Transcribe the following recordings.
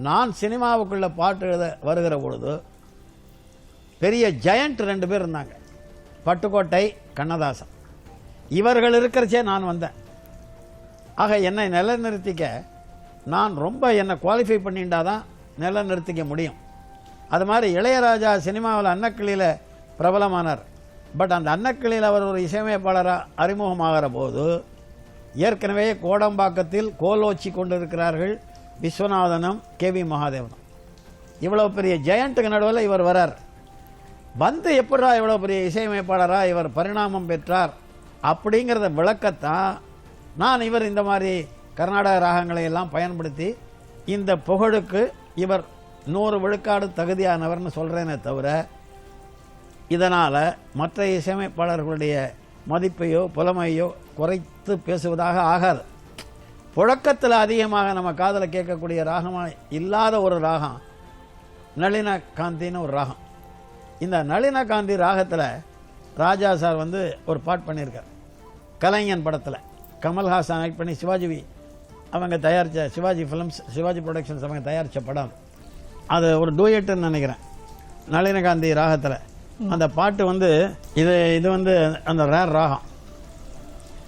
நான் சினிமாவுக்குள்ள பாட்டு எழுத வருகிற பொழுது பெரிய ஜெயண்ட் 2 பேர் இருந்தாங்க, பட்டுக்கோட்டை, கண்ணதாசன். இவர்கள் இருக்கிறச்சே நான் வந்தேன். ஆக என்னை நிலைநிறுத்திக்க நான் ரொம்ப என்னை குவாலிஃபை பண்ணிட்டாதான் நிலைநிறுத்திக்க முடியும். அது மாதிரி இளையராஜா சினிமாவில் அன்னக்கிளியில் பிரபலமானார். பட் அந்த அன்னக்கிளியில் அவர் ஒரு இசையமைப்பாளராக அறிமுகமாகிற போது ஏற்கனவே கோடம்பாக்கத்தில் கோலோச்சி கொண்டிருக்கிறார்கள் விஸ்வநாதனும் கேவி மகாதேவனும். இவ்வளோ பெரிய ஜெயண்ட்டுக்கு நடுவில் இவர் வரார். வந்து எப்படா இவ்வளோ பெரிய இசையமைப்பாளராக இவர் பரிணாமம் பெற்றார் அப்படிங்கிறத விளக்கத்தான் நான் இவர் இந்த மாதிரி கர்நாடக ராகங்களை எல்லாம் பயன்படுத்தி இந்த புகழுக்கு இவர் 100 விழுக்காடு தகுதியானவர்னு சொல்கிறேனே தவிர இதனால் மற்ற இசையமைப்பாளர்களுடைய மதிப்பையோ புலமையோ குறைத்து பேசுவதாக ஆகாது. புழக்கத்தில் அதிகமாக நம்ம காதில் கேட்கக்கூடிய ராகமாக இல்லாத ஒரு ராகம் நளின காந்தின்னு ஒரு ராகம். இந்த நளின காந்தி ராகத்தில் ராஜா சார் வந்து ஒரு பாட்டு பண்ணியிருக்கார். கலைஞன் படத்தில் கமல்ஹாசன் ஆக்ட் பண்ணி சிவாஜி அவங்க தயாரித்த சிவாஜி ஃபிலிம்ஸ், சிவாஜி ப்ரொடக்ஷன்ஸ் அவங்க தயாரித்த படம். அது ஒரு டூயட்டுன்னு நினைக்கிறேன் நளின காந்தி ராகத்தில். அந்த பாட்டு வந்து இது வந்து அந்த ரேர் ராகம்,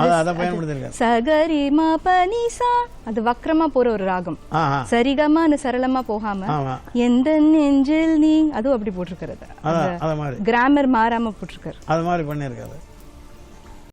அதை பயன்படுத்திருக்காரு. சகரி மா பனிசா, அது வக்ரமா போற ஒரு ராகம். சரிகமா சரளமா போகாம எந்த நெஞ்சில் நீ, அதுவும் அப்படி போட்டிருக்கிறது. கிராமர் மாறாம போட்டிருக்காரு. அது மாதிரி பண்ணிருக்காரு.